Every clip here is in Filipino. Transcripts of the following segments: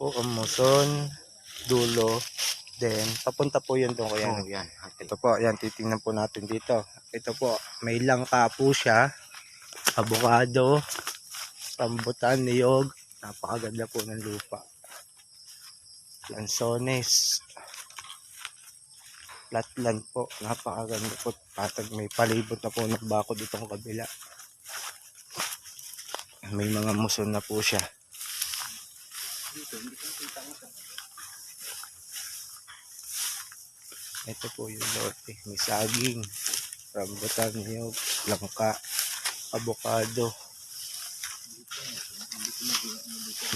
po ang Muson, dulo, then papunta po yun doon kaya. Oh, yan. Ito po, yan, titingnan po natin dito. Ito po, may langka po siya, abukado, rambutan, niyog, napakaganda po ng lupa. Lansones, flatland po, napakaganda po. Patag may palibot na po ng bako ditong kabila. May mga muson na po siya. Ito po yung lote. May saging, rambutan, niyog, langka, abukado.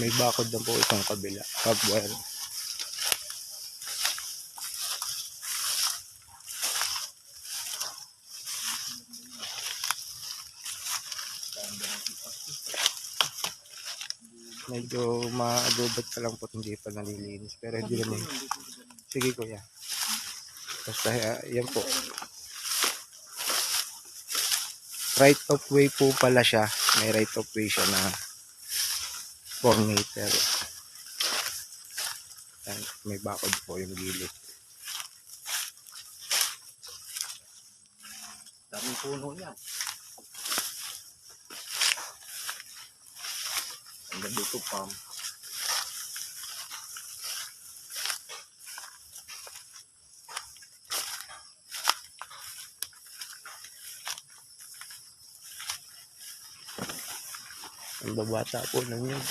May bakod na po itong kabila. Kabwel. Medyo maadobat ka lang po, hindi pa nalilinis. Pero hindi naman. Sige kuya. Basta yan po. Right of way po pala siya. May right of way siya na 4 meter. Yan, may bakod po yung gilid. Daming puno yan. Hanggang dito pa. Ang babata po ng nyug.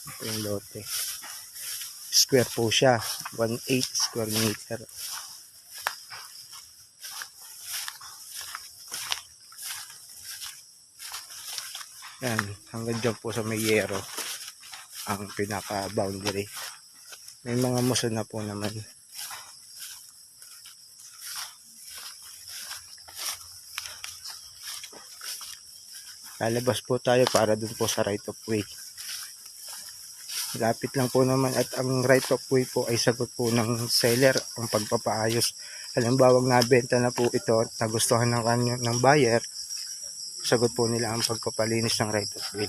Ito yung lote. Square po siya. 1.8 square meter. Yan. Hanggang dyan po sa may yero. Ang pinaka boundary. May mga muson na po naman. Lalabas po tayo para dun po sa right of way. Lapit lang po naman at ang right of way po ay sagot po ng seller ang pagpapaayos. Halimbawa nabenta na po ito at nagustuhan ng buyer, sagot po nila ang pagpapalinis ng right of way.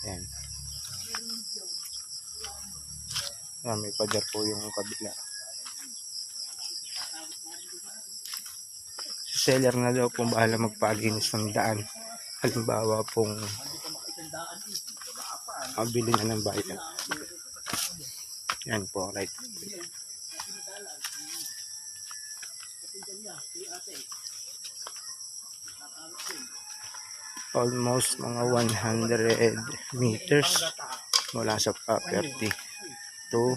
Yan. Yan, may pader po yung kabila. Si seller na daw po bahala magpalinis ng daan. Halimbawa pong mabili na ng bayan. Yan po, right. Almost mga 100 meters mula sa property to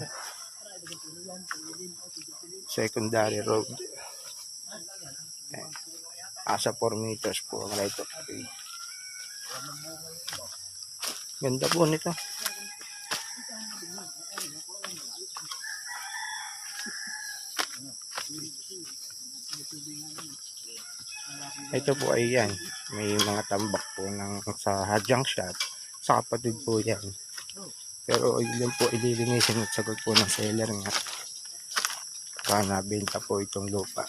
secondary road. Yan. Asa 4 meters po ang right of way. Ganda po nito. Ito po ay yan. May mga tambak po ng sa junk shop. Sa kapatid po yan. Pero yun po ililinisin at sagot po ng seller nga. Para nabenta po itong lupa.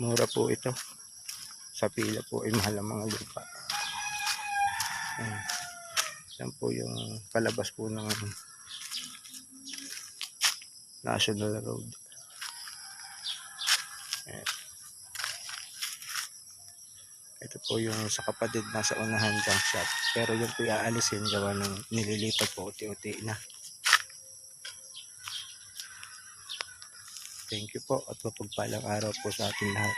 Mura po ito. Sa pila po ay mahal ang mga lupa. Yan po yung palabas po ng National Road. Yan. Ito po yung sa kapatid nasa unahan junk shop. Pero yun po aalisin gawa ng nililipat po unti-unti na. Thank you po at mapagpalang araw po sa ating lahat.